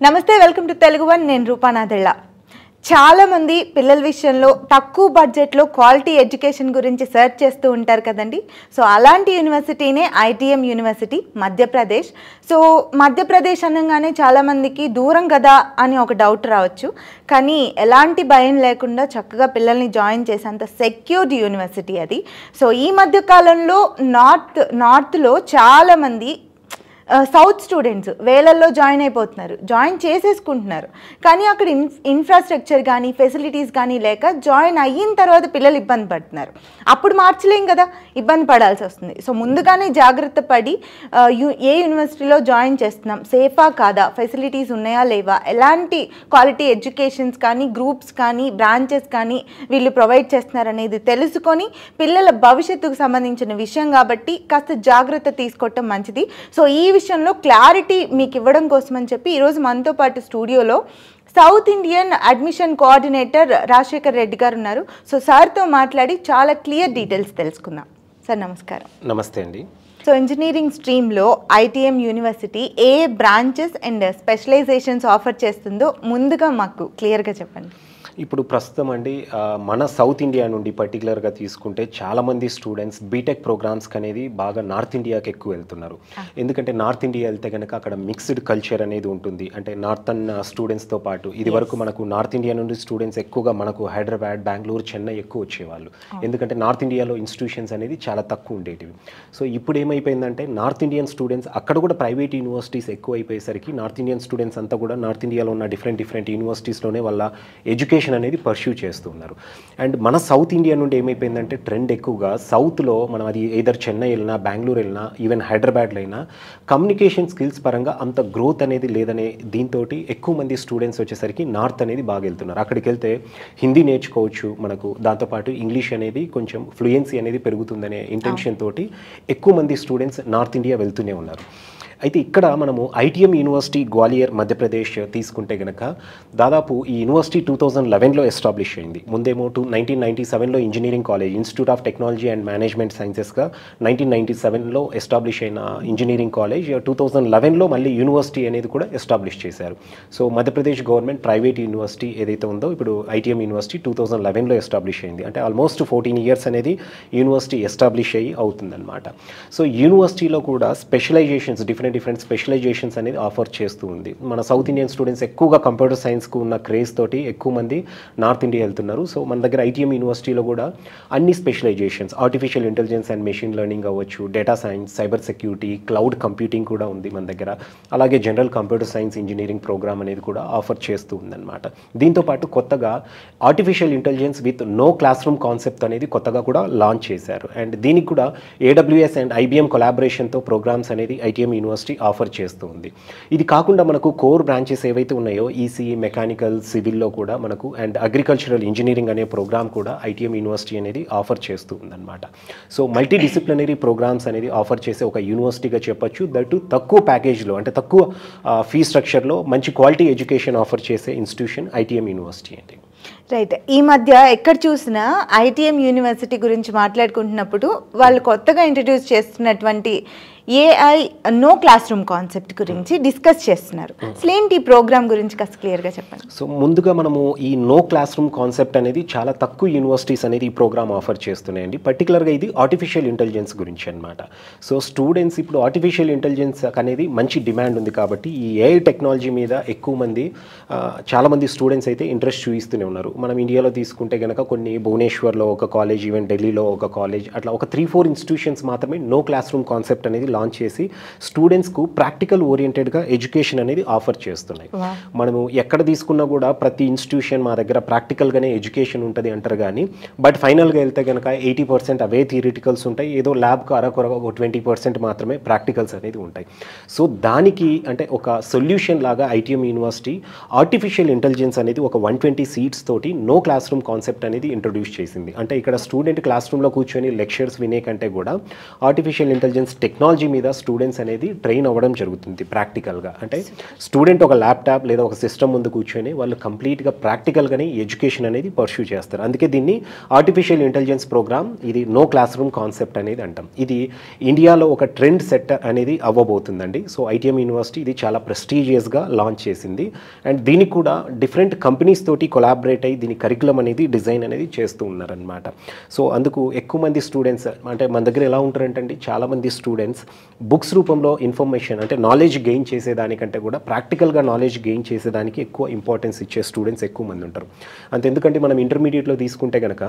నమస్తే welcome to Telugu one నేను రూపానాథెళ్ళ చాలా మంది పిల్లల విషయంలో తక్కువ బడ్జెట్లో క్వాలిటీ ఎడ్యుకేషన్ గురించి సెర్చ్ చేస్తూ ఉంటారు కదండి. సో అలాంటి యూనివర్సిటీనే ITM university Madhya Pradesh. So Madhya Pradesh అనగానే చాలామందికి దూరం కదా అని ఒక డౌట్ రావచ్చు. కానీ ఎలాంటి భయం లేకుండా చక్కగా పిల్లల్ని జాయిన్ చేసేంత సెక్యూర్డ్ యూనివర్సిటీ అది. సో ఈ మధ్య కాలంలో నార్త్లో చాలామంది సౌత్ స్టూడెంట్స్ వేలల్లో జాయిన్ అయిపోతున్నారు, జాయిన్ చేసేసుకుంటున్నారు. కానీ అక్కడ ఇన్ఫ్రాస్ట్రక్చర్ కానీ ఫెసిలిటీస్ కానీ లేక జాయిన్ అయిన తర్వాత పిల్లలు ఇబ్బంది పడుతున్నారు. అప్పుడు మార్చలేం కదా, ఇబ్బంది పడాల్సి వస్తుంది. సో ముందుగానే జాగ్రత్త పడి ఏ యూనివర్సిటీలో జాయిన్ చేస్తున్నాం, సేఫా కాదా, ఫెసిలిటీస్ ఉన్నాయా లేవా, ఎలాంటి క్వాలిటీ ఎడ్యుకేషన్స్ కానీ గ్రూప్స్ కానీ బ్రాంచెస్ కానీ వీళ్ళు ప్రొవైడ్ చేస్తున్నారు అనేది తెలుసుకొని పిల్లల భవిష్యత్తుకు సంబంధించిన విషయం కాబట్టి కాస్త జాగ్రత్త తీసుకోవటం మంచిది. సో ఈ విషయంలో క్లారిటీ మీకు ఇవ్వడం కోసం అని చెప్పి ఈరోజు మనతో పాటు స్టూడియోలో south Indian admission coordinator Rajasekhar Reddy గారు ఉన్నారు. సో సార్తో మాట్లాడి చాలా క్లియర్ డీటెయిల్స్ తెలుసుకుందాం. సార్ నమస్కారం. నమస్తే అండి. సో ఇంజనీరింగ్ స్ట్రీమ్లో ఐటీఎం యూనివర్సిటీ ఏ బ్రాంచెస్ అండ్ స్పెషలైజేషన్స్ ఆఫర్ చేస్తుందో ముందుగా మాకు క్లియర్గా చెప్పండి. ఇప్పుడు ప్రస్తుతం అండి మన సౌత్ ఇండియా నుండి పర్టికులర్గా తీసుకుంటే చాలామంది స్టూడెంట్స్ బీటెక్ ప్రోగ్రామ్స్కి అనేది బాగా నార్త్ ఇండియాకి ఎక్కువ వెళ్తున్నారు. ఎందుకంటే నార్త్ ఇండియా వెళ్తే కనుక అక్కడ మిక్స్డ్ కల్చర్ అనేది ఉంటుంది. అంటే నార్థన్ స్టూడెంట్స్తో పాటు ఇది వరకు మనకు నార్త్ ఇండియా నుండి స్టూడెంట్స్ ఎక్కువగా మనకు హైదరాబాద్, బెంగళూరు, చెన్నై ఎక్కువ వచ్చేవాళ్ళు. ఎందుకంటే నార్త్ ఇండియాలో ఇన్స్టిట్యూషన్స్ అనేది చాలా తక్కువ ఉండేటివి. సో ఇప్పుడు ఏమైపోయిందంటే నార్త్ ఇండియన్ స్టూడెంట్స్ అక్కడ కూడా ప్రైవేట్ యూనివర్సిటీస్ ఎక్కువ అయిపోయేసరికి నార్త్ ఇండియన్ స్టూడెంట్స్ అంతా కూడా నార్త్ ఇండియాలో ఉన్న డిఫరెంట్ యూనివర్సిటీస్లోనే వాళ్ళ ఎడ్యుకేషన్ అనేది పర్స్యూ చేస్తున్నారు. అండ్ మన సౌత్ ఇండియా నుండి ఏమైపోయిందంటే ట్రెండ్ ఎక్కువగా సౌత్లో మనం అది ఏదర్ చెన్నై వెళ్ళినా, బెంగళూరు వెళ్ళినా, ఈవెన్ హైదరాబాద్లో అయినా కమ్యూనికేషన్ స్కిల్స్ పరంగా అంత గ్రోత్ అనేది లేదనే దీంతో ఎక్కువ మంది స్టూడెంట్స్ వచ్చేసరికి నార్త్ అనేది బాగా వెళ్తున్నారు. అక్కడికి వెళ్తే హిందీ నేర్చుకోవచ్చు మనకు, దాంతోపాటు ఇంగ్లీష్ అనేది కొంచెం ఫ్లూయెన్సీ అనేది పెరుగుతుందనే ఇంటెన్షన్ తోటి ఎక్కువ మంది స్టూడెంట్స్ నార్త్ ఇండియా వెళ్తూనే ఉన్నారు. అయితే ఇక్కడ మనము ఐటీఎం యూనివర్సిటీ గ్వాలియర్ మధ్యప్రదేశ్ తీసుకుంటే కనుక దాదాపు ఈ యూనివర్సిటీ 2011లో ఎస్టాబ్లిష్ అయింది. ముందేమో 1997లో engineering college, institute of technology and management సైన్సెస్గా 1997లో ఎస్టాబ్లిష్ అయిన ఇంజనీరింగ్ కాలేజ్ 2011లో మళ్ళీ యూనివర్సిటీ అనేది కూడా ఎస్టాబ్లిష్ చేశారు. So Madhya Pradesh government private university ఏదైతే ఉందో ఇప్పుడు ఐటీఎం యూనివర్సిటీ 2011లో ఎస్టాబ్లిష్ అయింది. అంటే ఆల్మోస్ట్ 14 years అనేది యూనివర్సిటీ ఎస్టాబ్లిష్ అయ్యి అవుతుందన్నమాట. సో యూనివర్సిటీలో కూడా స్పెషలైజేషన్స్ డిఫరెంట్ స్పెషలైజేషన్స్ అనేది ఆఫర్ చేస్తూ ఉంది. మన సౌత్ ఇండియన్ స్టూడెంట్స్ ఎక్కువగా కంప్యూటర్ సైన్స్కు ఉన్న క్రేజ్ తోటి ఎక్కువ మంది నార్త్ ఇండియా వెళ్తున్నారు. సో మన దగ్గర ఐటీఎం యూనివర్సిటీలో కూడా అన్ని specialisations, artificial intelligence and machine learning అవ్వచ్చు, data science, cyber security, cloud computing కూడా ఉంది మన దగ్గర. అలాగే general computer science engineering programme అనేది కూడా ఆఫర్ చేస్తూ ఉందన్నమాట. దీంతోపాటు కొత్తగా artificial intelligence with no classroom concept అనేది కొత్తగా కూడా లాంచ్ చేశారు. అండ్ దీనికి కూడా AWS అండ్ IBM కొలాబరేషన్తో ప్రోగ్రామ్స్ అనేది ఐటీఎం యూనివర్సిటీ ఆఫర్ చేస్తూ ఉంది. ఇది కాకుండా మనకు కోర్ బ్రాంచెస్ ఏవైతే ఉన్నాయో ఈసీఈ, మెకానికల్, సివిల్లో కూడా మనకు అండ్ అగ్రికల్చరల్ ఇంజనీరింగ్ అనే ప్రోగ్రామ్ కూడా ఐటీఎం యూనివర్సిటీ అనేది ఆఫర్ చేస్తూ ఉందన్నమాట. సో మల్టీ డిసిప్లినరీ ప్రోగ్రామ్స్ అనేది ఆఫర్ చేసే ఒక యూనివర్సిటీగా చెప్పొచ్చు. దట్టు తక్కువ ప్యాకేజ్లో, అంటే తక్కువ ఫీ స్ట్రక్చర్లో మంచి క్వాలిటీ ఎడ్యుకేషన్ ఆఫర్ చేసే ఇన్స్టిట్యూషన్ ఐటీఎం యూనివర్సిటీ అండి. రైట్. ఈ మధ్య ఎక్కడ చూసినా ఐటీఎం యూనివర్సిటీ గురించి మాట్లాడుకుంటున్నప్పుడు వాళ్ళు కొత్తగా ఇంట్రడ్యూస్ చేస్తున్నటువంటి AI no classroom concept గురించి డిస్కస్ చేస్తున్నారు. అసలు ఏంటి ఈ ప్రోగ్రామ్ గురించి కాస్త క్లియర్గా చెప్పండి. సో ముందుగా మనము ఈ నో క్లాస్ రూమ్ కాన్సెప్ట్ అనేది చాలా తక్కువ యూనివర్సిటీస్ అనేది ఈ ప్రోగ్రామ్ ఆఫర్ చేస్తున్నాయండి. పర్టికులర్గా ఇది ఆర్టిఫిషియల్ ఇంటెలిజెన్స్ గురించి అనమాట. సో స్టూడెంట్స్ ఇప్పుడు ఆర్టిఫిషియల్ ఇంటెలిజెన్స్ అనేది మంచి డిమాండ్ ఉంది కాబట్టి ఈ AI టెక్నాలజీ మీద ఎక్కువ మంది చాలామంది స్టూడెంట్స్ అయితే ఇంట్రెస్ట్ చూపిస్తూనే ఉన్నారు. మనం ఇండియాలో తీసుకుంటే కనుక కొన్ని భువనేశ్వర్లో ఒక కాలేజ్, ఈవెన్ ఢిల్లీలో ఒక కాలేజ్, అట్లా ఒక 3-4 ఇన్స్టిట్యూషన్స్ మాత్రమే నో క్లాస్ రూమ్ కాన్సెప్ట్ అనేది లాంచ్ చేసి స్టూడెంట్స్కు ప్రాక్టికల్ ఓరియంటెడ్గా ఎడ్యుకేషన్ అనేది ఆఫర్ చేస్తున్నాయి. మనము ఎక్కడ తీసుకున్నా కూడా ప్రతి ఇన్స్టిట్యూషన్ మా దగ్గర ప్రాక్టికల్గానే ఎడ్యుకేషన్ ఉంటుంది అంటారు. కానీ బట్ ఫైనల్గా వెళ్తే కనుక 80% అవే థియరిటికల్స్ ఉంటాయి. ఏదో ల్యాబ్కు అరకొరగా ఒక 20% మాత్రమే ప్రాక్టికల్స్ అనేది ఉంటాయి. సో దానికి అంటే ఒక సొల్యూషన్ లాగా ఐటీఎం యూనివర్సిటీ ఆర్టిఫిషియల్ ఇంటెలిజెన్స్ అనేది ఒక 120 seats తోటి నో క్లాస్ రూమ్ కాన్సెప్ట్ అనేది ఇంట్రొడ్యూస్ చేసింది. అంటే ఇక్కడ స్టూడెంట్ క్లాస్ రూమ్లో కూర్చొని లెక్చర్స్ వినే కంటే కూడా ఆర్టిఫిషియల్ ఇంటెలిజెన్స్ టెక్నాలజీ టెక్నాలజీ మీద స్టూడెంట్స్ అనేది ట్రైన్ అవ్వడం జరుగుతుంది ప్రాక్టికల్గా. అంటే స్టూడెంట్ ఒక ల్యాప్టాప్ లేదా ఒక సిస్టమ్ ముందు కూర్చొని వాళ్ళు కంప్లీట్గా ప్రాక్టికల్గానే ఎడ్యుకేషన్ అనేది పర్స్యూ చేస్తారు. అందుకే దీన్ని ఆర్టిఫిషియల్ ఇంటెలిజెన్స్ ప్రోగ్రామ్, ఇది నో క్లాస్ రూమ్ కాన్సెప్ట్ అనేది అంటాం. ఇది ఇండియాలో ఒక ట్రెండ్ సెట్ అనేది అవ్వబోతుందండి. సో ఐటీఎం యూనివర్సిటీ ఇది చాలా ప్రెస్టీజియస్గా లాంచ్ చేసింది. అండ్ దీనికి కూడా డిఫరెంట్ కంపెనీస్ తోటి కొలాబరేట్ అయ్యి దీని కరికులం అనేది డిజైన్ అనేది చేస్తూ ఉన్నారనమాట. సో అందుకు ఎక్కువ మంది స్టూడెంట్స్ అంటే మన దగ్గర ఎలా ఉంటారంటే చాలామంది స్టూడెంట్స్ బుక్స్ రూపంలో ఇన్ఫర్మేషన్ అంటే నాలెడ్జ్ గెయిన్ చేసేదానికంటే కూడా ప్రాక్టికల్గా నాలెడ్జ్ గెయిన్ చేసేదానికి ఎక్కువ ఇంపార్టెన్స్ ఇచ్చే స్టూడెంట్స్ ఎక్కువ మంది ఉంటారు. అంతే ఎందుకంటే మనం ఇంటర్మీడియట్లో తీసుకుంటే కనుక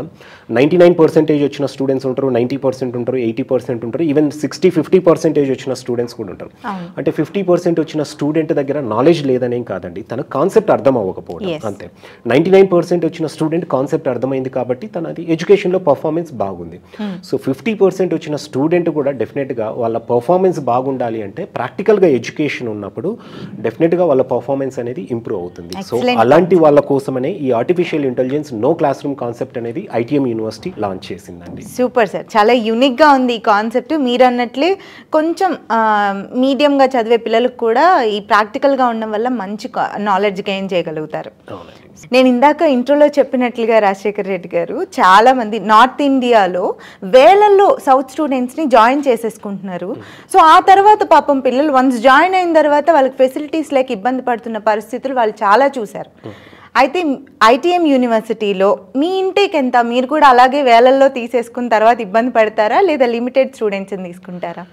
99% వచ్చిన స్టూడెంట్స్ ఉంటారు, 90% ఉంటారు, 80% ఉంటారు, ఈవెన్ 60-50% వచ్చిన స్టూడెంట్స్ కూడా ఉంటారు. అంటే 50% వచ్చిన స్టూడెంట్ దగ్గర నాలెడ్జ్ లేదనేం కాదండి, తన కాన్సెప్ట్ అర్థం అవ్వకపోవడం అంతే. 99% వచ్చిన స్టూడెంట్ కాన్సెప్ట్ అర్థమైంది కాబట్టి తనది ఎడ్యుకేషన్లో పర్ఫార్మెన్స్ బాగుంది. సో 50% వచ్చిన స్టూడెంట్ కూడా డెఫినెట్గా వాళ్ళ పర్ఫార్మెన్స్ బాగుండాలి అంటే ప్రాక్టికల్గా ఎడ్యుకేషన్ ఉన్నప్పుడు డెఫినెట్గా వాళ్ళ పర్ఫార్మెన్స్ అనేది ఇంప్రూవ్ అవుతుంది. సో అలాంటి వాళ్ళ కోసమనే ఈ artificial intelligence no classroom concept అనేది ఐటీఎం యూనివర్సిటీ లాంచ్ చేసిందండి. సూపర్ సార్, చాలా యూనిక్గా ఉంది ఈ కాన్సెప్ట్. మీరు అన్నట్లే కొంచెం మీడియంగా చదివే పిల్లలకు కూడా ఈ ప్రాక్టికల్గా ఉండడం వల్ల మంచి నాలెడ్జ్ గెయిన్ చేయగలుగుతారు. నేను ఇందాక ఇంట్రోలో చెప్పినట్లుగా రాజశేఖర్ రెడ్డి గారు చాలా మంది నార్త్ ఇండియాలో వేలల్లో సౌత్ స్టూడెంట్స్ని జాయిన్ చేసేసుకుంటున్నారు. సో ఆ తర్వాత పాపం పిల్లలు వన్స్ జాయిన్ అయిన తర్వాత వాళ్ళకి ఫెసిలిటీస్ లేక ఇబ్బంది పడుతున్న పరిస్థితులు వాళ్ళు చాలా చూశారు. అయితే ఐటీఎం యూనివర్సిటీలో మీ ఇంటేక్ ఎంత? మీరు కూడా అలాగే వేలల్లో తీసేసుకున్న తర్వాత ఇబ్బంది పడతారా లేదా లిమిటెడ్ స్టూడెంట్స్ని తీసుకుంటారా?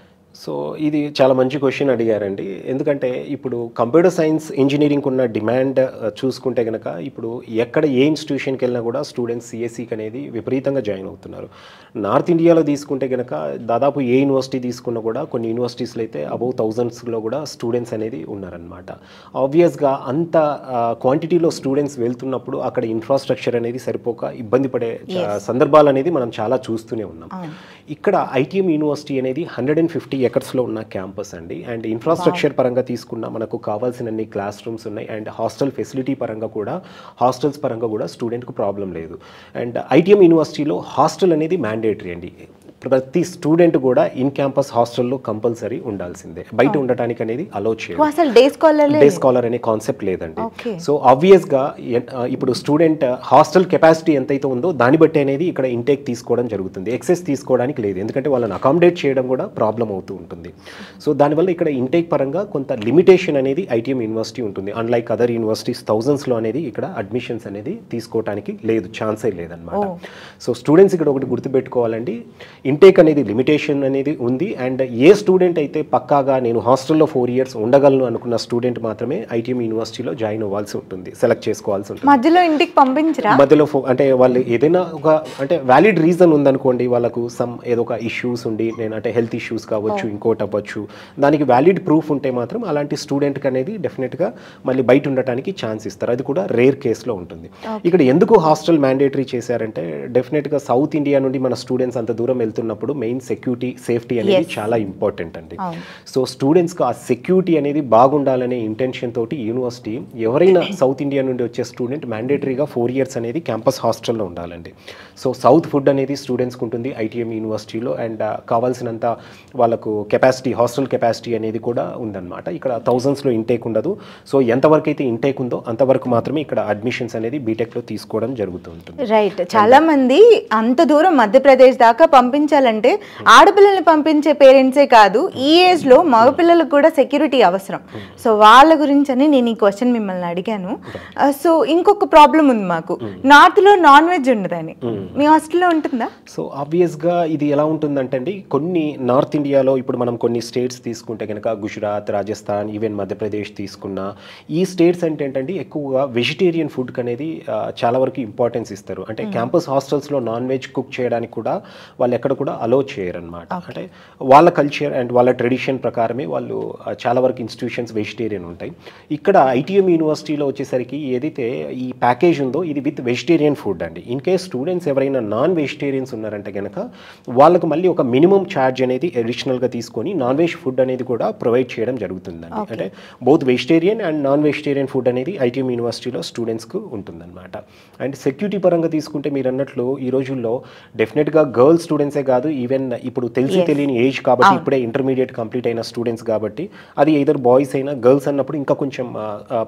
సో ఇది చాలా మంచి క్వశ్చన్ అడిగారండి. ఎందుకంటే ఇప్పుడు కంప్యూటర్ సైన్స్ ఇంజనీరింగ్ ఉన్న డిమాండ్ చూసుకుంటే కనుక ఇప్పుడు ఎక్కడ ఏ ఇన్స్టిట్యూషన్కి వెళ్ళినా కూడా స్టూడెంట్స్ సిఎస్సికి అనేది విపరీతంగా జాయిన్ అవుతున్నారు. నార్త్ ఇండియాలో తీసుకుంటే కనుక దాదాపు ఏ యూనివర్సిటీ తీసుకున్నా కూడా కొన్ని యూనివర్సిటీస్లో అయితే అబౌవ్ థౌజండ్స్లో కూడా స్టూడెంట్స్ అనేది ఉన్నారనమాట. ఆబ్వియస్గా అంత క్వాంటిటీలో స్టూడెంట్స్ వెళ్తున్నప్పుడు అక్కడ ఇన్ఫ్రాస్ట్రక్చర్ అనేది సరిపోక ఇబ్బంది పడే సందర్భాలు అనేది మనం చాలా చూస్తూనే ఉన్నాం. ఇక్కడ ఐటీఎం యూనివర్సిటీ అనేది 150 ఎకర్స్లో ఉన్న క్యాంపస్ అండి. అండ్ ఇన్ఫ్రాస్ట్రక్చర్ పరంగా తీసుకున్నా మనకు కావాల్సినన్ని క్లాస్ రూమ్స్ ఉన్నాయి. అండ్ హాస్టల్ ఫెసిలిటీ పరంగా కూడా హాస్టల్స్ పరంగా కూడా స్టూడెంట్కు ప్రాబ్లం లేదు. అండ్ ఐటీఎం యూనివర్సిటీలో హాస్టల్ అనేది మ్యాండేటరీ అండి. ప్రతి స్టూడెంట్ కూడా ఇన్ క్యాంపస్ హాస్టల్లో కంపల్సరీ ఉండాల్సిందే, బయట ఉండటానికి అనేది అలౌ చేయాలి. డే స్కాలర్ అనే కాన్సెప్ట్ లేదండి. సో ఆబ్వియస్గా ఇప్పుడు స్టూడెంట్ హాస్టల్ కెపాసిటీ ఎంతైతే ఉందో దాన్ని బట్టి అనేది ఇక్కడ ఇంటేక్ తీసుకోవడం జరుగుతుంది. ఎక్సెస్ తీసుకోవడానికి లేదు, ఎందుకంటే వాళ్ళని అకామిడేట్ చేయడం కూడా ప్రాబ్లం అవుతూ ఉంటుంది. సో దానివల్ల ఇక్కడ ఇంటేక్ పరంగా కొంత లిమిటేషన్ అనేది ఐటీఎం యూనివర్సిటీ ఉంటుంది. అన్లైక్ అదర్ యూనివర్సిటీస్ థౌజండ్స్లో అనేది ఇక్కడ అడ్మిషన్స్ అనేది తీసుకోవడానికి లేదు, ఛాన్సే లేదనమాట. సో స్టూడెంట్స్ ఇక్కడ ఒకటి గుర్తుపెట్టుకోవాలండి, ఇంటేక్ అనేది లిమిటేషన్ అనేది ఉంది. అండ్ ఏ స్టూడెంట్ అయితే పక్కాగా నేను హాస్టల్లో 4 years ఉండగలను అనుకున్న స్టూడెంట్ మాత్రమే ఐటీఎం యూనివర్సిటీలో జాయిన్ అవ్వాల్సి ఉంటుంది, సెలెక్ట్ చేసుకోవాల్సి ఉంటుంది. మధ్యలో ఇంటికి పంపించరా? మధ్యలో అంటే వాళ్ళు ఏదైనా ఒక అంటే వ్యాలిడ్ రీజన్ ఉందనుకోండి, వాళ్ళకు ఏదో ఒక ఇష్యూస్ ఉండి నేను అంటే హెల్త్ ఇష్యూస్ కావచ్చు, ఇంకోటి అవ్వచ్చు, దానికి వ్యాలిడ్ ప్రూఫ్ ఉంటే మాత్రం అలాంటి స్టూడెంట్కి అనేది డెఫినెట్గా మళ్ళీ బయట ఉండటానికి ఛాన్స్ ఇస్తారు. అది కూడా రేర్ కేసులో ఉంటుంది. ఇక్కడ ఎందుకు హాస్టల్ మ్యాండేటరీ చేశారంటే డెఫినెట్గా సౌత్ ఇండియా నుండి మన స్టూడెంట్స్ అంత దూరం వెళ్తున్నప్పుడు మెయిన్ సెక్యూరిటీ సేఫ్టీ అనేది చాలా ఇంపార్టెంట్ అండి. సో స్టూడెంట్స్కి ఆ సెక్యూరిటీ అనేది బాగుండాలనే ఇంటెన్షన్ తోటి యూనివర్సిటీ ఎవరైనా సౌత్ ఇండియా నుండి వచ్చే స్టూడెంట్ మ్యాండేటరీగా 4 years అనేది క్యాంపస్ హాస్టల్లో ఉండాలండి. సో సౌత్ ఫుడ్ అనేది స్టూడెంట్స్కి ఉంటుంది ఐటీఎం యూనివర్సిటీలో. అండ్ కావాల్సినంత వాళ్ళకు కెపాసిటీ, హాస్టల్ కెపాసిటీ అనేది కూడా ఉందన్నమాట. ఇక్కడ థౌజండ్స్లో ఇంటేక్ ఉండదు. సో ఎంతవరకు అయితే ఇంటేక్ ఉందో అంతవరకు మాత్రమే ఇక్కడ అడ్మిషన్స్ అనేది బీటెక్లో తీసుకోవడం జరుగుతుంటుంది. రైట్, చాలా మంది అంత దూరం మధ్యప్రదేశ్ దాకా పంపించాలంటే ఆడపిల్లల్ని పంపించే పేరెంట్సే కాదు, ఈ ఏజ్లో మగపిల్లలకు కూడా సెక్యూరిటీ అవసరం. సో వాళ్ళ గురించి అని నేను ఈ క్వశ్చన్ మిమ్మల్ని అడిగాను. సో ఇంకొక ప్రాబ్లం ఉంది మాకు, నార్త్లో నాన్ వెజ్ ఉండదని, మీ హాస్టల్లో ఉంటుందా? సో ఆబ్వియస్గా ఇది ఎలా ఉంటుందంటే అండి, కొన్ని నార్త్ ఇండియాలో ఇప్పుడు మనం కొన్ని స్టేట్స్ తీసుకుంటే కనుక గుజరాత్, రాజస్థాన్, ఈవెన్ మధ్యప్రదేశ్ తీసుకున్నా, ఈ స్టేట్స్ అంటే ఏంటంటే ఎక్కువగా వెజిటేరియన్ ఫుడ్కి అనేది చాలా వరకు ఇంపార్టెన్స్ ఇస్తారు. అంటే క్యాంపస్ హాస్టల్స్లో నాన్ వెజ్ కుక్ చేయడానికి కూడా వాళ్ళు ఎక్కడ కూడా అలో చేయరనమాట. అంటే వాళ్ళ కల్చర్ అండ్ వాళ్ళ ట్రెడిషన్ ప్రకారమే వాళ్ళు చాలా వరకు ఇన్స్టిట్యూషన్స్ వెజిటేరియన్ ఉంటాయి. ఇక్కడ ఐటీఎం యూనివర్సిటీలో వచ్చేసరికి ఏదైతే ఈ ప్యాకేజ్ ఉందో ఇది విత్ వెజిటేరియన్ ఫుడ్ అండి. ఇన్ కేస్ స్టూడెంట్స్ ఎవరైనా నాన్ వెజిటేరియన్స్ ఉన్నారంటే కనుక వాళ్ళకు మళ్ళీ ఒక మినిమం ఛార్జ్ అనేది అడిషనల్గా తీసుకొని నాన్ వెజ్ ఫుడ్ అనేది కూడా ప్రొవైడ్ చేయడం జరుగుతుందండి. అంటే both vegetarian and non vegetarian food అనేది ఐటీఎం యూనివర్సిటీలో స్టూడెంట్స్కు ఉంటుందన్నమాట. అండ్ సెక్యూరిటీ పరంగా తీసుకుంటే మీరు అన్నట్లు ఈ రోజుల్లో డెఫినెట్గా గర్ల్స్ స్టూడెంట్సే స్టూడెంట్సే కాదు, ఈవెన్ ఇప్పుడు తెలియని ఏజ్ కాబట్టి ఇప్పుడే ఇంటర్మీడియట్ కంప్లీట్ అయిన స్టూడెంట్స్ కాబట్టి అది ఎయిదర్ బాయ్స్ అయినా గర్ల్స్ అన్నప్పుడు ఇంకా కొంచెం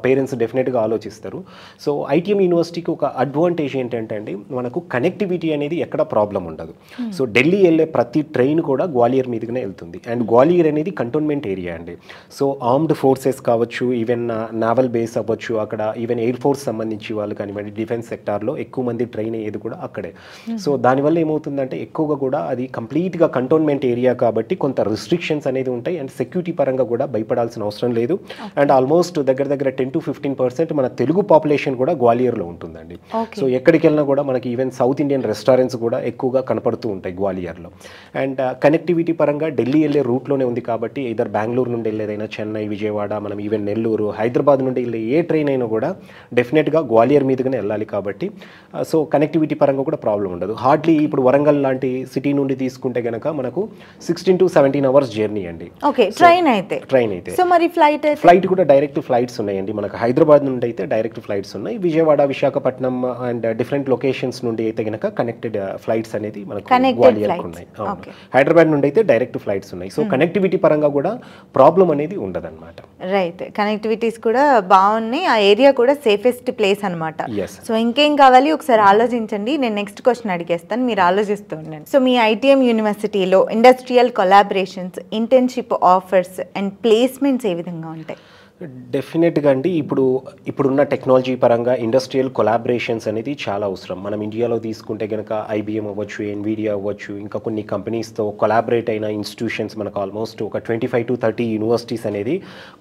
పేరెంట్స్ డెఫినెట్గా ఆలోచిస్తారు. సో ఐటీఎం యూనివర్సిటీకి ఒక అడ్వాంటేజ్ ఏంటంటే అండి, మనకు కనెక్టివిటీ అనేది ఎక్కడ ప్రాబ్లం ఉండదు. సో ఢిల్లీ వెళ్ళే ప్రతి ట్రైన్ కూడా గ్వాలియర్ మీదుగానే వెళ్తుంది. అండ్ గ్వాలియర్ అనేది కంటోన్మెంట్ ఏరియా అండి. సో ఆర్మ్డ్ ఫోర్సెస్ కావచ్చు, ఈవెన్ నావల్ బేస్ అవ్వచ్చు, అక్కడ ఈవెన్ ఎయిర్ ఫోర్స్ సంబంధించి వాళ్ళు కానివ్వండి, డిఫెన్స్ సెక్టార్లో ఎక్కువ మంది ట్రైన్ అయ్యేది కూడా అక్కడే. సో దానివల్ల ఏమవుతుందంటే ఎక్కువగా కూడా అది కంప్లీట్గా కంటోన్మెంట్ ఏరియా కాబట్టి కొంత రిస్ట్రిక్షన్స్ అనేది ఉంటాయి. అండ్ సెక్యూరిటీ పరంగా కూడా భయపడాల్సిన అవసరం లేదు. అండ్ ఆల్మోస్ట్ దగ్గర 10 to 15% మన తెలుగు పాపులేషన్ కూడా గ్వాలియర్లో ఉంటుందండి. సో ఎక్కడికి వెళ్ళినా కూడా మనకి ఈవెన్ సౌత్ ఇండియన్ రెస్టారెంట్స్ కూడా ఎక్కువగా కనపడుతూ ఉంటాయి గ్వాలియర్లో. అండ్ కనెక్టివిటీ పరంగా ఢిల్లీ వెళ్ళే రూట్లోనే ఉంది కాబట్టి ఇద్దరు బెంగళూరు నుండి వెళ్ళేదైనా చెన్నై, విజయవాడ, మనం ఈవెన్ నెల్లూరు, హైదరాబాద్ నుండి వెళ్ళే ఏ ట్రైన్ అయినా కూడా డెఫినెట్గా గ్వాలియర్ మీదుగానే వెళ్ళాలి కాబట్టి సో కనెక్టివిటీ పరంగా కూడా ప్రాబ్లం ఉండదు. హార్డ్లీ ఇప్పుడు వరంగల్ లాంటి సిటీ నుండి తీసుకుంటే కనుక మనకు 16 to 17 hours జర్నీ అండి. ఓకే, ట్రైన్ అయితే సో మరి ఫ్లైట్ కూడా డైరెక్ట్ ఫ్లైట్స్ ఉన్నాయండి. మనకు హైదరాబాద్ నుండి అయితే డైరెక్ట్ ఫ్లైట్స్ ఉన్నాయి. Vijayawada, Visakhapatnam and different locations నుండి అయితే కనుక కనెక్టెడ్ ఫ్లైట్స్ అనేది మనకు గ్వాలియర్కి ఉన్నాయి. హైదరాబాద్ నుండి అయితే డైరెక్ట్ ఫ్లైట్స్ ఉన్నాయి. సో కనెక్టివిటీ పరంగా కూడా ప్రాబ్లం అనేది ఉండదు అనమాట. రైట్, కనెక్టివిటీస్ కూడా బాగున్నాయి. ఆ ఏరియా కూడా సేఫెస్ట్ ప్లేస్ అనమాట. Yes. సో ఇంకేం కావాలి ఒకసారి ఆలోచించండి. నేను నెక్స్ట్ క్వశ్చన్ అడిగేస్తాను, మీరు ఆలోచిస్తూ ఉండండి. సో మీ ఐటీఎం యూనివర్సిటీలో industrial collaborations, internship offers and placements ఏ విధంగా ఉంటాయి? డెఫినెట్గా అండి, ఇప్పుడున్న టెక్నాలజీ పరంగా ఇండస్ట్రియల్ కొలాబరేషన్స్ అనేది చాలా అవసరం. మనం ఇండియాలో తీసుకుంటే కనుక ఐబిఎం అవ్వచ్చు, ఎన్విడియా అవ్వచ్చు, ఇంకా కొన్ని కంపెనీస్తో కొలాబరేట్ అయిన ఇన్స్టిట్యూషన్స్ మనకు ఆల్మోస్ట్ ఒక 25 to 30 యూనివర్సిటీస్ అనేది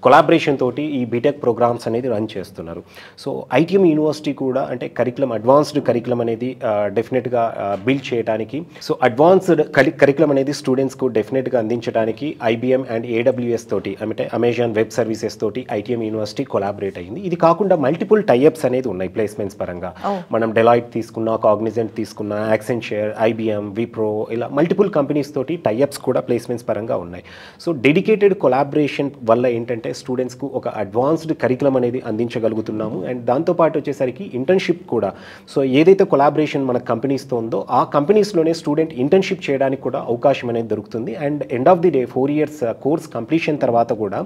కొలాబరేషన్ తోటి ఈ బీటెక్ ప్రోగ్రామ్స్ అనేది రన్ చేస్తున్నారు. సో ఐటీఎం యూనివర్సిటీ కూడా అంటే కరికులం, అడ్వాన్స్డ్ కరికులం అనేది డెఫినెట్గా బిల్డ్ చేయడానికి, సో అడ్వాన్స్డ్ కరికులం అనేది స్టూడెంట్స్కు డెఫినెట్గా అందించడానికి ఐబిఎం అండ్ ఏడబ్ల్యూఎస్ తోటి, అంటే అమెజాన్ వెబ్ సర్వీసెస్ తోటి ఐటీఎం యూనివర్సిటీ కొలాబరేట్ అయింది. ఇది కాకుండా మల్టిపుల్ టైఅప్స్ అనేది ఉన్నాయి ప్లేస్మెంట్స్ పరంగా. మనం డెలాయిట్ తీసుకున్నా, కాగ్నిజెంట్ తీసుకున్నా, యాక్సెంచర్, ఐబిఎం, విప్రో, ఇలా మల్టిపుల్ కంపెనీస్ తోటి టైఅప్స్ కూడా ప్లేస్మెంట్స్ పరంగా ఉన్నాయి. సో డెడికేటెడ్ కొలాబరేషన్ వల్ల ఏంటంటే స్టూడెంట్స్కు ఒక అడ్వాన్స్డ్ కరికులం అనేది అందించగలుగుతున్నాము. అండ్ దాంతోపాటు వచ్చేసరికి ఇంటర్న్షిప్ కూడా, సో ఏదైతే కొలాబరేషన్ మన కంపెనీస్తో ఉందో ఆ కంపెనీస్లోనే స్టూడెంట్ ఇంటర్న్షిప్ చేయడానికి కూడా అవకాశం అనేది దొరుకుతుంది. And end of the day 4 years course completion తర్వాత కూడా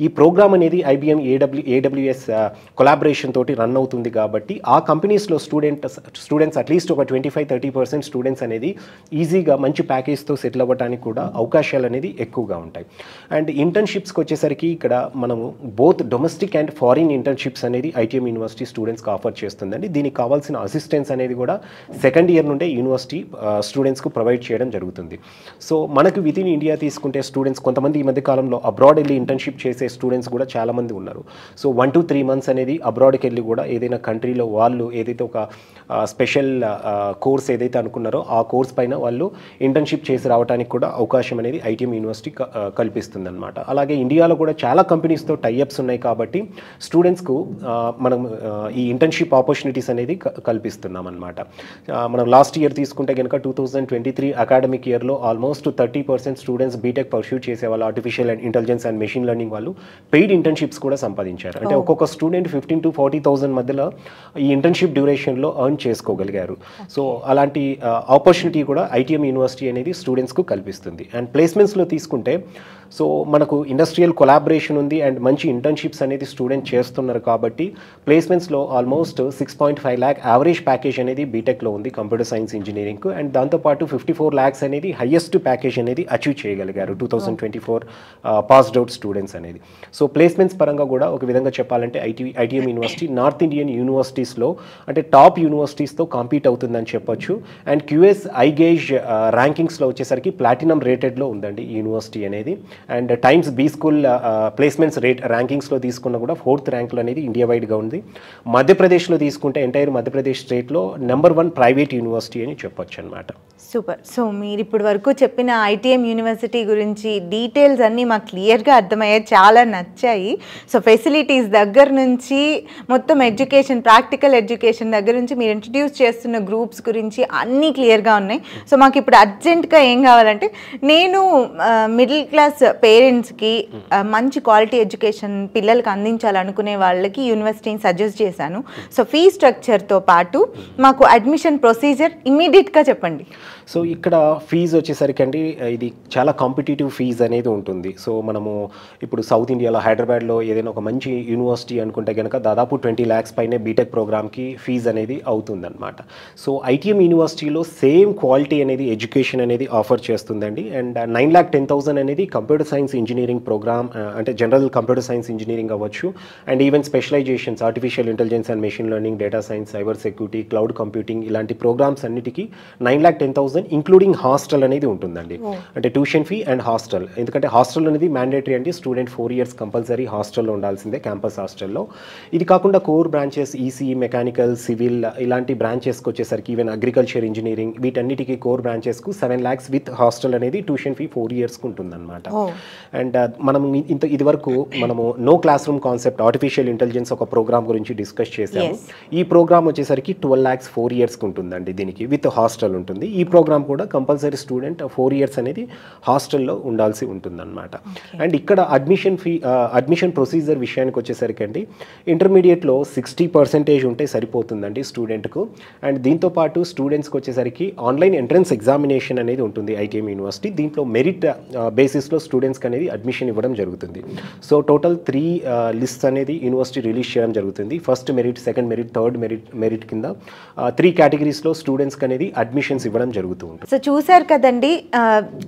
ఈ ప్రోగ్రామ్ అనేది ఐబిఎం, ఏడబ్ల్యూఎస్ కొలాబరేషన్ తోటి రన్ అవుతుంది కాబట్టి ఆ కంపెనీస్లో స్టూడెంట్స్ అట్లీస్ట్ ఒక 25-30% స్టూడెంట్స్ అనేది ఈజీగా మంచి ప్యాకేజ్తో సెటిల్ అవ్వడానికి కూడా అవకాశాలు అనేది ఎక్కువగా ఉంటాయి. అండ్ ఇంటర్న్షిప్స్కి వచ్చేసరికి ఇక్కడ మనము both domestic and foreign internships అనేది ఐటీఎం యూనివర్సిటీ స్టూడెంట్స్కి ఆఫర్ చేస్తుందండి. దీనికి కావాల్సిన అసిస్టెన్స్ అనేది కూడా సెకండ్ ఇయర్ నుండే యూనివర్సిటీ స్టూడెంట్స్కు ప్రొవైడ్ చేయడం జరుగుతుంది. సో మనకు విత్ ఇన్ ఇండియా తీసుకుంటే స్టూడెంట్స్ కొంతమంది ఈ మధ్య కాలంలో అబ్రాడ్ వెళ్ళి ఇంటర్న్షిప్ చేసే స్టూడెంట్స్ కూడా చాలామంది ఉన్నారు. సో 1 to 3 months అనేది అబ్రాడ్కి వెళ్ళి కూడా ఏదైనా కంట్రీలో వాళ్ళు ఏదైతే ఒక స్పెషల్ కోర్స్ ఏదైతే అనుకున్నారో ఆ కోర్స్ పైన వాళ్ళు ఇంటర్న్షిప్ చేసి రావడానికి కూడా అవకాశం అనేది ఐటీఎం యూనివర్సిటీ కల్పిస్తుంది అనమాట. అలాగే ఇండియాలో కూడా చాలా కంపెనీస్తో టైఅప్స్ ఉన్నాయి కాబట్టి స్టూడెంట్స్కు మనం ఈ ఇంటర్న్షిప్ ఆపర్చునిటీస్ అనేది కల్పిస్తున్నాం అనమాట. మనం లాస్ట్ ఇయర్ తీసుకుంటే కనుక 2023 అకాడమిక్ ఇయర్లో ఆల్మోస్ట్ 30% స్టూడెంట్స్ బీటెక్ పర్స్యూట్ చేసే వాళ్ళు artificial intelligence and machine learning వాళ్ళు పెయిడ్ ఇంటర్న్షిప్స్ కూడా సంపాదించారు. అంటే ఒక్కొక్క స్టూడెంట్ 15,000 to 40,000 మధ్యలో ఈ ఇంటర్న్షిప్ డ్యూరేషన్లో ఎర్న్ చేసుకోగలిగారు. సో అలాంటి ఆపర్చునిటీ కూడా ఐటీఎం యూనివర్సిటీ అనేది స్టూడెంట్స్కు కల్పిస్తుంది. అండ్ ప్లేస్మెంట్స్లో తీసుకుంటే సో మనకు ఇండస్ట్రియల్ కొలాబరేషన్ ఉంది అండ్ మంచి ఇంటర్న్షిప్స్ అనేది స్టూడెంట్ చేస్తున్నారు కాబట్టి ప్లేస్మెంట్స్లో ఆల్మోస్ట్ 6.5 lakh యావరేజ్ ప్యాకేజ్ అనేది బీటెక్లో ఉంది కంప్యూటర్ సైన్స్ ఇంజనీరింగ్కు. అండ్ దాంతోపాటు 54 lakhs అనేది హైయెస్ట్ ప్యాకేజ్ అనేది అచీవ్ చేయగలిగారు 2024 పాస్డ్ అవుట్ స్టూడెంట్స్ అనేది. సో ప్లేస్మెంట్స్ పరంగా కూడా ఒక విధంగా చెప్పాలంటే ఐటీఎం యూనివర్సిటీ నార్త్ ఇండియన్ యూనివర్సిటీస్లో అంటే టాప్ యూనివర్సిటీస్తో కాంపీట్ అవుతుందని చెప్పొచ్చు. అండ్ క్యూఎస్ ఐగేజ్ ర్యాంకింగ్స్లో వచ్చేసరికి ప్లాటినం రేటెడ్లో ఉందండి ఈ యూనివర్సిటీ అనేది. And Times B school placements ర్యాంకింగ్స్లో తీసుకున్న కూడా 4th ర్యాంక్లో అనేది ఇండియా వైడ్గా ఉంది. మధ్యప్రదేశ్లో తీసుకుంటే ఎంటైర్ మధ్యప్రదేశ్ స్టేట్లో నెంబర్ 1 ప్రైవేట్ యూనివర్సిటీ అని చెప్పొచ్చు అనమాట. సూపర్. సో మీరు ఇప్పటి వరకు చెప్పిన ఐటీఎం యూనివర్సిటీ గురించి డీటెయిల్స్ అన్నీ మాకు క్లియర్గా అర్థమయ్యాయి, చాలా నచ్చాయి. సో ఫెసిలిటీస్ దగ్గర నుంచి మొత్తం ఎడ్యుకేషన్, ప్రాక్టికల్ ఎడ్యుకేషన్ దగ్గర నుంచి మీరు ఇంట్రడ్యూస్ చేస్తున్న గ్రూప్స్ గురించి అన్నీ క్లియర్గా ఉన్నాయి. సో మాకు ఇప్పుడు అర్జెంట్గా ఏం కావాలంటే, నేను మిడిల్ క్లాస్ పేరెంట్స్కి మంచి క్వాలిటీ ఎడ్యుకేషన్ పిల్లలకి అందించాలనుకునే వాళ్ళకి యూనివర్సిటీని సజెస్ట్ చేశాను. సో ఫీ స్ట్రక్చర్తో పాటు మాకు అడ్మిషన్ ప్రొసీజర్ ఇమీడియట్గా చెప్పండి. సో ఇక్కడ ఫీజు వచ్చేసరికి అండి, ఇది చాలా కాంపిటేటివ్ ఫీజ్ అనేది ఉంటుంది. సో మనము ఇప్పుడు సౌత్ ఇండియాలో హైదరాబాద్లో ఏదైనా ఒక మంచి యూనివర్సిటీ అనుకుంటే కనుక దాదాపు 20 lakhs పైనే బీటెక్ ప్రోగ్రామ్కి ఫీజు అనేది అవుతుందన్నమాట. సో ఐటీఎం యూనివర్సిటీలో సేమ్ క్వాలిటీ అనేది ఎడ్యుకేషన్ అనేది ఆఫర్ చేస్తుందండి. అండ్ 9,10,000 అనేది కంప్యూటర్ సైన్స్ ఇంజనీరింగ్ ప్రోగ్రామ్, అంటే జనరల్ కంప్యూటర్ సైన్స్ ఇంజనీరింగ్ అవ్వచ్చు, and even specialisations artificial intelligence and machine learning, data science, cyber security, cloud computing ఇలాంటి ప్రోగ్రామ్స్ అన్నిటికీ 9,10,000 ఇంక్లూడింగ్ హాస్టల్ అనేది ఉంటుందండి. అంటే ట్యూషన్ ఫీ అండ్ హాస్టల్. ఎందుకంటే హాస్టల్ అనేది మ్యాండేటరీ అండి. స్టూడెంట్ 4 years కంపల్సరీ హాస్టల్లో ఉండాల్సిందే, క్యాంపస్ హాస్టల్లో. ఇది కాకుండా core branches ECE, mechanical, civil ఇలాంటి బ్రాంచెస్కి వచ్చేసరికి ఈవెన్ అగ్రికల్చర్, ఇంజనీరింగ్ వీటన్నిటికీ కోర్ బ్రాంచెస్కు 7 lakhs విత్ హాస్టల్ అనేది ట్యూషన్ ఫీ 4 yearsకి ఉంటుందన్నమాట. అండ్ మనం ఇదివరకు మనము no classroom concept artificial intelligence ఒక ప్రోగ్రామ్ గురించి డిస్కస్ చేసాము. ఈ ప్రోగ్రామ్ వచ్చేసరికి 12 lakhs 4 yearsకి ఉంటుందండి. దీనికి విత్ హాస్టల్ ఉంటుంది. ఈ ప్రోగ్రామ్ కూడా కంపల్సరీ స్టూడెంట్ 4 years అనేది హాస్టల్లో ఉండాల్సి ఉంటుందన్నమాట. అండ్ ఇక్కడ అడ్మిషన్ ప్రొసీజర్ విషయానికి వచ్చేసరికి అండి, ఇంటర్మీడియట్లో 60% ఉంటే సరిపోతుందండి స్టూడెంట్కు. అండ్ దీంతోపాటు స్టూడెంట్స్కి వచ్చేసరికి ఆన్లైన్ ఎంట్రన్స్ ఎగ్జామినేషన్ అనేది ఉంటుంది ఐటీఎం యూనివర్సిటీ. దీంట్లో మెరిట్ బేసిస్లో స్టూడెంట్స్కి అనేది అడ్మిషన్ ఇవ్వడం జరుగుతుంది. సో టోటల్ 3 లిస్ట్స్ అనేది యూనివర్సిటీ రిలీజ్ చేయడం జరుగుతుంది. First merit, second merit, third merit కింద 3 కేటగిరీస్లో స్టూడెంట్స్కి అనేది అడ్మిషన్స్ ఇవ్వడం జరుగుతుంది. సో చూసారు కదండి,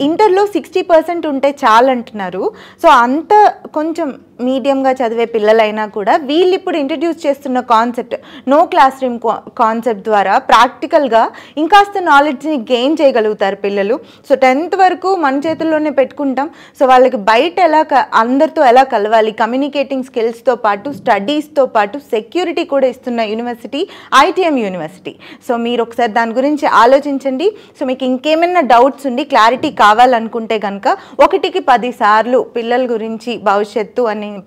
ఇంటర్లో 60% ఉంటే చాలంటున్నారు. సో అంత కొంచెం మీడియంగా చదివే పిల్లలైనా కూడా వీళ్ళు ఇప్పుడు ఇంట్రడ్యూస్ చేస్తున్న concept no classroom concept ద్వారా ప్రాక్టికల్గా ఇంకాస్త నాలెడ్జ్ని గెయిన్ చేయగలుగుతారు పిల్లలు. సో 10th వరకు మన చేతుల్లోనే పెట్టుకుంటాం. సో వాళ్ళకి బయట అందరితో ఎలా కలవాలి, కమ్యూనికేటింగ్ స్కిల్స్తో పాటు స్టడీస్తో పాటు సెక్యూరిటీ కూడా ఇస్తున్న యూనివర్సిటీ ఐటీఎం యూనివర్సిటీ. సో మీరు ఒకసారి దాని గురించి ఆలోచించండి. సో మీకు ఇంకేమైనా డౌట్స్ ఉండి క్లారిటీ కావాలనుకుంటే కనుక 1కి 10 సార్లు పిల్లల గురించి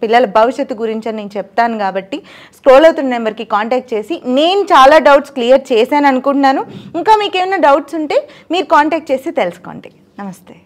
పిల్లల భవిష్యత్తు గురించి నేను చెప్తాను కాబట్టి స్క్రోల్ అవుతున్న నెంబర్కి కాంటాక్ట్ చేసి, నేను చాలా డౌట్స్ క్లియర్ చేశాను అనుకుంటున్నాను. ఇంకా మీకు ఏమైనా డౌట్స్ ఉంటే మీరు కాంటాక్ట్ చేసి తెలుసుకోండి. నమస్తే.